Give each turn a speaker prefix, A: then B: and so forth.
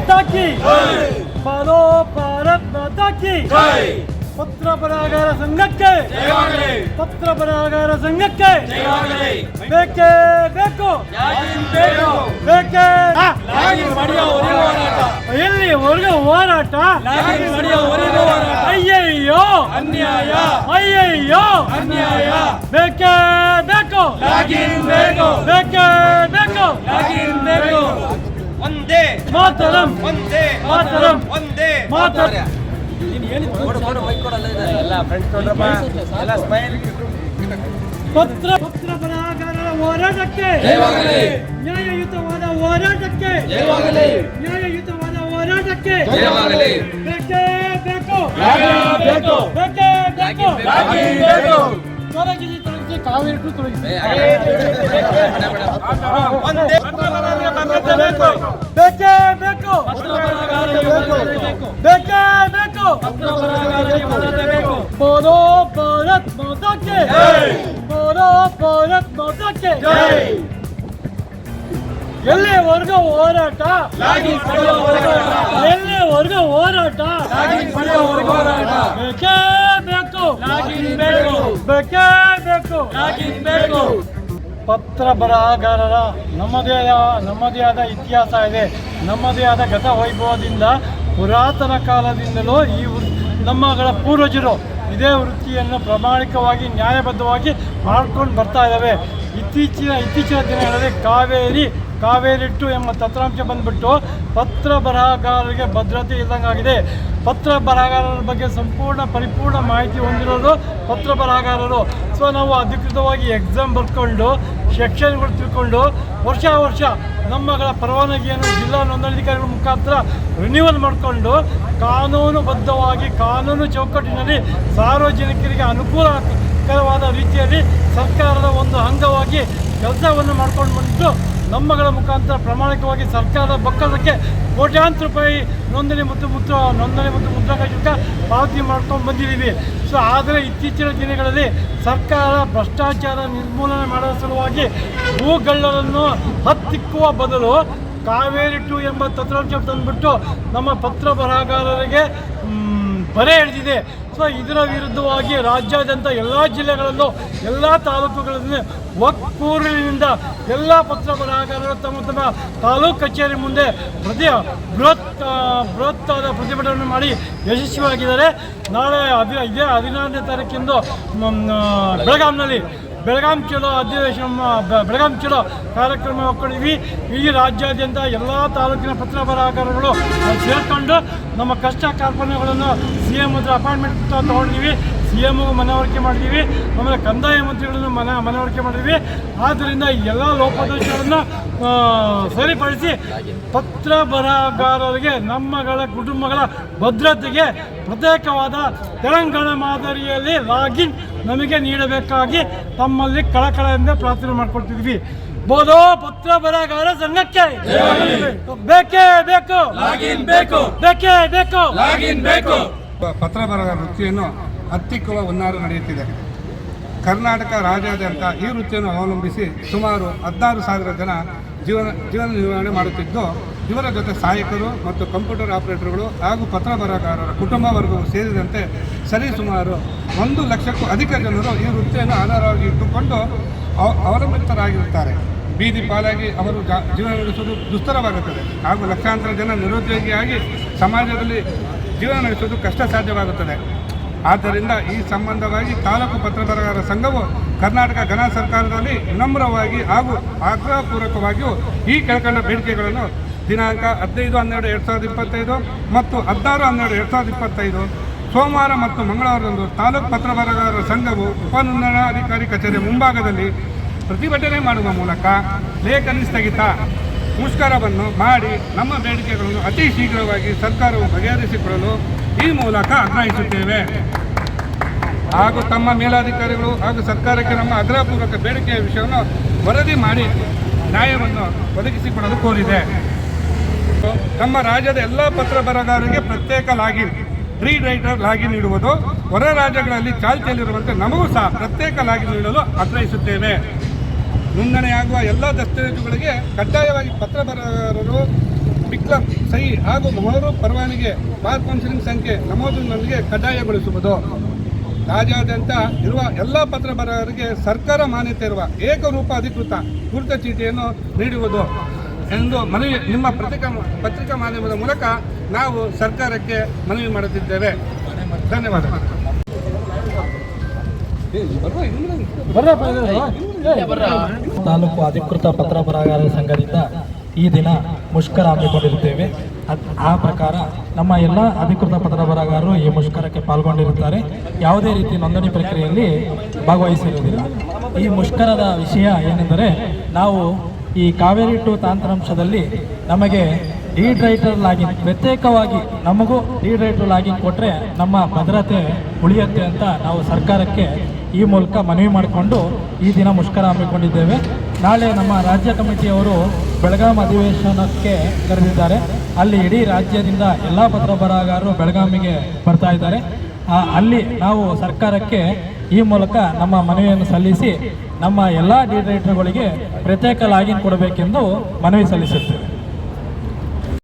A: माता की बोलो भारत माता की पत्र बरहगार संघಕ್ಕೆ पत्र बरहगार संघಕ್ಕೆ ಬೇಕೇ ಬೇಕು ಬೇಕೇ ಎಲ್ಲಿವರೆಗೂ ಹೋರಾಟ ಅಯ್ಯಯ್ಯೋ ಅನ್ಯಾಯ ಅಯ್ಯಯ್ಯೋ ಅನ್ಯಾಯ ಬೇಕೇ ಬೇಕು ಬೇಕೇ ಬೇಕು
B: ಒಂದೇ
A: ಮಾತರಂ
B: ಒಂದೇ
A: ಮಾತರಂ
B: ಒಂದೇ
A: ಮಾತರಂ ಪತ್ರ ಬರಹಗಾರರ ಹೋರಾಟಕ್ಕೆ ನ್ಯಾಯಯುತವಾದ ಹೋರಾಟಕ್ಕೆ ನ್ಯಾಯಯುತವಾದ ಹೋರಾಟಕ್ಕೆ ಬೇಕೇ ಬೇಕು ಬೇಕೇ ಬೇಕು ತೊಲಗಿಸಿ ಕಾವೇರಿ ತೊಲಗಿಸಿ ಬೇಕೇ ಬೇಕು ಬೇಕೇ ಬೇಕು ಬೋಲೋ ಭಾರತ್ ಮಾತಾ ಕೆ ಬೋಲೋ ಭಾರತ್ ಮಾತಾ ಕೆ ಎಲ್ಲಿವರೆಗೂ ಹೋರಾಟ ಎಲ್ಲಿವರೆಗೂ ಹೋರಾಟ ಬೇಕೇ ಬೇಕು ಬೇಕೇ ಬೇಕು ಪತ್ರ ಬರಹಗಾರರ ನಮ್ಮದೇ ಆದ ಇತಿಹಾಸ ಇದೆ. ನಮ್ಮದೇ ಆದ ಗತ ವೈಭವದಿಂದ ಪುರಾತನ ಕಾಲದಿಂದಲೂ ನಮ್ಮಗಳ ಪೂರ್ವಜರು ಇದೇ ವೃತ್ತಿಯನ್ನು ಪ್ರಾಮಾಣಿಕವಾಗಿ ನ್ಯಾಯಬದ್ಧವಾಗಿ ಮಾಡ್ಕೊಂಡು ಬರ್ತಾ ಇದ್ದಾವೆ. ಇತ್ತೀಚಿನ ದಿನಗಳಲ್ಲಿ ಕಾವೇರಿ ಟು ಎಂಬ ತಂತ್ರಾಂಶ ಬಂದ್ಬಿಟ್ಟು ಪತ್ರ ಬರಹಗಾರರಿಗೆ ಭದ್ರತೆ ಇದ್ದಂಗಾಗಿದೆ. ಪತ್ರ ಬರಹಗಾರರ ಬಗ್ಗೆ ಪರಿಪೂರ್ಣ ಮಾಹಿತಿ ಹೊಂದಿರೋದು ಪತ್ರ ಬರಹಗಾರರು. ಸೊ ನಾವು ಅಧಿಕೃತವಾಗಿ ಎಕ್ಸಾಮ್ ಬರ್ಕೊಂಡು ಸೆಕ್ಷನ್ಗಳು ತಿಳ್ಕೊಂಡು ವರ್ಷ ನಮ್ಮಗಳ ಪರವಾನಗಿಯನ್ನು ಜಿಲ್ಲಾ ನೋಂದಣಾಧಿಕಾರಿಗಳ ಮುಖಾಂತರ ರಿನ್ಯೂವಲ್ ಮಾಡಿಕೊಂಡು ಕಾನೂನುಬದ್ಧವಾಗಿ ಕಾನೂನು ಚೌಕಟ್ಟಿನಲ್ಲಿ ಸಾರ್ವಜನಿಕರಿಗೆ ಅನುಕೂಲಕರವಾದ ರೀತಿಯಲ್ಲಿ ಸರ್ಕಾರದ ಒಂದು ಅಂಗವಾಗಿ ಕೆಲಸವನ್ನು ಮಾಡ್ಕೊಂಡು ಬಂದು ನಮ್ಮಗಳ ಮುಖಾಂತರ ಪ್ರಾಮಾಣಿಕವಾಗಿ ಸರ್ಕಾರದ ಬೊಕ್ಕಸಕ್ಕೆ ಕೋಟ್ಯಾಂತರ ರೂಪಾಯಿ ನೋಂದಣಿ ಮತ್ತು ಮುದ್ರಾಂಕ ಶುಲ್ಕ ಪಾವತಿ ಮಾಡ್ಕೊಂಡು ಬಂದಿದ್ದೀವಿ. ಸೊ ಆದರೆ ಇತ್ತೀಚಿನ ದಿನಗಳಲ್ಲಿ ಸರ್ಕಾರ ಭ್ರಷ್ಟಾಚಾರ ನಿರ್ಮೂಲನೆ ಮಾಡುವ ಸಲುವಾಗಿ ಭೂಗಳ್ಳರನ್ನು ಹತ್ತಿಕ್ಕುವ ಬದಲು ಕಾವೇರಿ ಟು ಎಂಬ ತಂತ್ರಾಂಶ ತಂದುಬಿಟ್ಟು ನಮ್ಮ ಪತ್ರ ಬರಹಗಾರರಿಗೆ ಬರೆ ಎಳೆದಿದೆ. ಸೊ ಇದರ ವಿರುದ್ಧವಾಗಿ ರಾಜ್ಯಾದ್ಯಂತ ಎಲ್ಲ ಜಿಲ್ಲೆಗಳಲ್ಲೂ ಎಲ್ಲ ತಾಲೂಕುಗಳಲ್ಲಿ ಒಕ್ಕೂರಿನಿಂದ ಎಲ್ಲ ಪತ್ರ ಬರಹಗಾರರು ತಮ್ಮ ತಾಲೂಕು ಕಚೇರಿ ಮುಂದೆ ಬೃಹತ್ತಾದ ಪ್ರತಿಭಟನೆ ಮಾಡಿ ಯಶಸ್ವಿಯಾಗಿದ್ದಾರೆ. ನಾಳೆ ಇದೇ 16ನೇ ತಾರೀಕಿಂದು ಬೆಳಗಾಂ ಚಲೋ ಅಧಿವೇಶನ ಬೆಳಗಾಂ ಚಲೋ ಕಾರ್ಯಕ್ರಮ ಹಾಕ್ಕೊಂಡಿದ್ವಿ. ಈ ರಾಜ್ಯಾದ್ಯಂತ ಎಲ್ಲ ತಾಲೂಕಿನ ಪತ್ರ ಬರಹಗಾರಗಳು ಸೇರಿಕೊಂಡು ನಮ್ಮ ಕಷ್ಟ ಕಾರ್ಪಣ್ಯಗಳನ್ನು CM ಹತ್ರ ಅಪಾಯಿಂಟ್ಮೆಂಟ್ ತೊಗೊಂಡಿದ್ದೀವಿ. CM ಮನವರಿಕೆ ಮಾಡಿದ್ದೀವಿ. ಆಮೇಲೆ ಕಂದಾಯ ಮಂತ್ರಿಗಳನ್ನು ಮನವರಿಕೆ ಮಾಡಿದ್ವಿ. ಆದ್ದರಿಂದ ಎಲ್ಲ ಲೋಪದೋಷಗಳನ್ನು ಸರಿಪಡಿಸಿ ಪತ್ರ ಬರಹಗಾರರಿಗೆ ನಮ್ಮಗಳ ಕುಟುಂಬಗಳ ಭದ್ರತೆಗೆ ಪ್ರತ್ಯೇಕವಾದ ತೆಲಂಗಾಣ ಮಾದರಿಯಲ್ಲಿ ಲಾಗಿನ್ ನಮಗೆ ನೀಡಬೇಕಾಗಿ ತಮ್ಮಲ್ಲಿ ಕಳಕಳಿಯಿಂದ ಪ್ರಾರ್ಥನೆ ಮಾಡಿಕೊಡ್ತಿದ್ವಿ. ಬೋಲೋ ಪತ್ರ ಬರಹಗಾರ ಸಂಘಕ್ಕೆ ಬೇಕೇ ಬೇಕು ಬೇಕೇ ಬೇಕು.
C: ಪತ್ರ ಬರಹಗಾರ ವೃತ್ತಿಯನ್ನು ಹತ್ತಿಕ್ಕುವ ಹುನ್ನಾರ ನಡೆಯುತ್ತಿದೆ. ಕರ್ನಾಟಕ ರಾಜ್ಯಾದ್ಯಂತ ಈ ವೃತ್ತಿಯನ್ನು ಅವಲಂಬಿಸಿ ಸುಮಾರು 16,000 ಜನ ಜೀವನ ನಿರ್ವಹಣೆ ಮಾಡುತ್ತಿದ್ದು, ಇವರ ಜೊತೆ ಸಹಾಯಕರು ಮತ್ತು ಕಂಪ್ಯೂಟರ್ ಆಪರೇಟರ್ಗಳು ಹಾಗೂ ಪತ್ರ ಬರಹಗಾರರ ಕುಟುಂಬ ವರ್ಗವು ಸೇರಿದಂತೆ ಸರಿಸುಮಾರು 1 ಲಕ್ಷಕ್ಕೂ ಅಧಿಕ ಜನರು ಈ ವೃತ್ತಿಯನ್ನು ಆಧಾರವಾಗಿ ಇಟ್ಟುಕೊಂಡು ಅವಲಂಬಿತರಾಗಿರುತ್ತಾರೆ. ಬೀದಿ ಪಾಲಾಗಿ ಅವರು ಜೀವನ ನಡೆಸುವುದು ದುಸ್ತರವಾಗುತ್ತದೆ ಹಾಗೂ ಲಕ್ಷಾಂತರ ಜನ ನಿರುದ್ಯೋಗಿಯಾಗಿ ಸಮಾಜದಲ್ಲಿ ಜೀವನ ನಡೆಸುವುದು ಕಷ್ಟ ಸಾಧ್ಯವಾಗುತ್ತದೆ. ಆದ್ದರಿಂದ ಈ ಸಂಬಂಧವಾಗಿ ತಾಲೂಕು ಪತ್ರ ಬರಹಗಾರರ ಸಂಘವು ಕರ್ನಾಟಕ ಘನ ಸರ್ಕಾರದಲ್ಲಿ ವಿನಮ್ರವಾಗಿ ಹಾಗೂ ಆಗ್ರಹಪೂರ್ವಕವಾಗಿಯೂ ಈ ಕೆಳಕಂಡ ಬೇಡಿಕೆಗಳನ್ನು ದಿನಾಂಕ 15/12/2025 ಮತ್ತು 16/12/2025 ಸೋಮವಾರ ಮತ್ತು ಮಂಗಳವಾರದಂದು ತಾಲೂಕು ಪತ್ರ ಬರಹಗಾರರ ಸಂಘವು ಉಪನೋಂದಣಾಧಿಕಾರಿ ಕಚೇರಿ ಮುಂಭಾಗದಲ್ಲಿ ಪ್ರತಿಭಟನೆ ಮಾಡುವ ಮೂಲಕ ಲೇಖನಿ ಸ್ಥಗಿತ ಮುಷ್ಕರವನ್ನು ಮಾಡಿ ನಮ್ಮ ಬೇಡಿಕೆಗಳನ್ನು ಅತಿ ಶೀಘ್ರವಾಗಿ ಸರ್ಕಾರವು ಬಗೆಹರಿಸಿಕೊಳ್ಳಲು ಈ ಮೂಲಕ ಆಗ್ರಹಿಸುತ್ತೇವೆ. ಹಾಗೂ ತಮ್ಮ ಮೇಲಾಧಿಕಾರಿಗಳು ಹಾಗೂ ಸರ್ಕಾರಕ್ಕೆ ನಮ್ಮ ಆಗ್ರಹಪೂರ್ವಕ ಬೇಡಿಕೆಯ ವಿಷಯವನ್ನು ವರದಿ ಮಾಡಿ ನ್ಯಾಯವನ್ನು ಒದಗಿಸಿಕೊಡಲು ಕೋರಿದೆ. ನಮ್ಮ ರಾಜ್ಯದ ಎಲ್ಲ ಪತ್ರ ಬರಹಗಾರರಿಗೆ ಪ್ರತ್ಯೇಕ ಲಾಗಿನ್ ರೀಡ್ ರೈಟರ್ ಲಾಗಿನ್ ನೀಡುವುದು, ಹೊರ ರಾಜ್ಯಗಳಲ್ಲಿ ಚಾಲ್ತಿಯಲ್ಲಿರುವಂತೆ ನಮಗೂ ಸಹ ಪ್ರತ್ಯೇಕ ಲಾಗಿನ್ ನೀಡಲು ಆಗ್ರಹಿಸುತ್ತೇವೆ. ನೋಂದಣಿಯಾಗುವ ಎಲ್ಲ ದಸ್ತಾವೇಜುಗಳಿಗೆ ಕಡ್ಡಾಯವಾಗಿ ಪತ್ರ ಬರಹಗಾರರು ವಿಕ್ಲಂ ಸಹಿ ಹಾಗೂ ಮೊಹರು ಪರವಾನಗಿ ಬಾರ್ ಕೌನ್ಸಿಲಿಂಗ್ ಸಂಖ್ಯೆ ನಮೂದಿನೊಂದಿಗೆ ಕಡ್ಡಾಯಗೊಳಿಸುವುದು. ರಾಜ್ಯಾದ್ಯಂತ ಇರುವ ಎಲ್ಲ ಪತ್ರ ಬರಹರಿಗೆ ಸರ್ಕಾರ ಮಾನ್ಯತೆ ಇರುವ ಏಕರೂಪ ಅಧಿಕೃತ ಗುರುತ ಚೀಟಿಯನ್ನು ನೀಡುವುದು ಎಂದು ಮನವಿ ನಿಮ್ಮ ಪತ್ರಿಕಾ ಮಾಧ್ಯಮದ ಮೂಲಕ ನಾವು ಸರ್ಕಾರಕ್ಕೆ ಮನವಿ ಮಾಡುತ್ತಿದ್ದೇವೆ. ಧನ್ಯವಾದಗಳು.
B: ತಾಲೂಕು ಅಧಿಕೃತ ಪತ್ರ ಬರಹಗಾರರ ಸಂಘದಿಂದ ಈ ದಿನ ಮುಷ್ಕರ ಹಮ್ಮಿಕೊಂಡಿರುತ್ತೇವೆ. ಆ ಪ್ರಕಾರ ನಮ್ಮ ಎಲ್ಲ ಅಧಿಕೃತ ಪತ್ರ ಬರಹಗಾರರು ಈ ಮುಷ್ಕರಕ್ಕೆ ಪಾಲ್ಗೊಂಡಿರುತ್ತಾರೆ. ಯಾವುದೇ ರೀತಿ ನೋಂದಣಿ ಪ್ರಕ್ರಿಯೆಯಲ್ಲಿ ಭಾಗವಹಿಸಿರುವುದಿಲ್ಲ. ಈ ಮುಷ್ಕರದ ವಿಷಯ ಏನೆಂದರೆ, ನಾವು ಈ ಕಾವೇರಿ ಟು ತಾಂತ್ರಾಂಶದಲ್ಲಿ ನಮಗೆ ಲೀಡ್ ರೈಟರ್ ಲಾಗಿನ್ ಪ್ರತ್ಯೇಕವಾಗಿ ನಮಗೂ ಲೀಡ್ ರೈಟರ್ ಲಾಗಿನ್ ಕೊಟ್ಟರೆ ನಮ್ಮ ಭದ್ರತೆ ಉಳಿಯುತ್ತೆ ಅಂತ ನಾವು ಸರ್ಕಾರಕ್ಕೆ ಈ ಮೂಲಕ ಮನವಿ ಮಾಡಿಕೊಂಡು ಈ ದಿನ ಮುಷ್ಕರ ಹಮ್ಮಿಕೊಂಡಿದ್ದೇವೆ. ನಾಳೆ ನಮ್ಮ ರಾಜ್ಯ ಕಮಿಟಿಯವರು ಬೆಳಗಾಂ ಅಧಿವೇಶನಕ್ಕೆ ಕರೆದಿದ್ದಾರೆ. ಅಲ್ಲಿ ಇಡೀ ರಾಜ್ಯದಿಂದ ಎಲ್ಲ ಪತ್ರ ಬರಹಗಾರರು ಬೆಳಗಾವಿಗೆ ಬರ್ತಾ ಇದ್ದಾರೆ. ಅಲ್ಲಿ ನಾವು ಸರ್ಕಾರಕ್ಕೆ ಈ ಮೂಲಕ ನಮ್ಮ ಮನವಿಯನ್ನು ಸಲ್ಲಿಸಿ ನಮ್ಮ ಎಲ್ಲ ಲೀಡ್ ರೈಟರ್ಗಳಿಗೆ ಪ್ರತ್ಯೇಕ ಲಾಗಿನ್ ಕೊಡಬೇಕೆಂದು ಮನವಿ ಸಲ್ಲಿಸುತ್ತೇವೆ.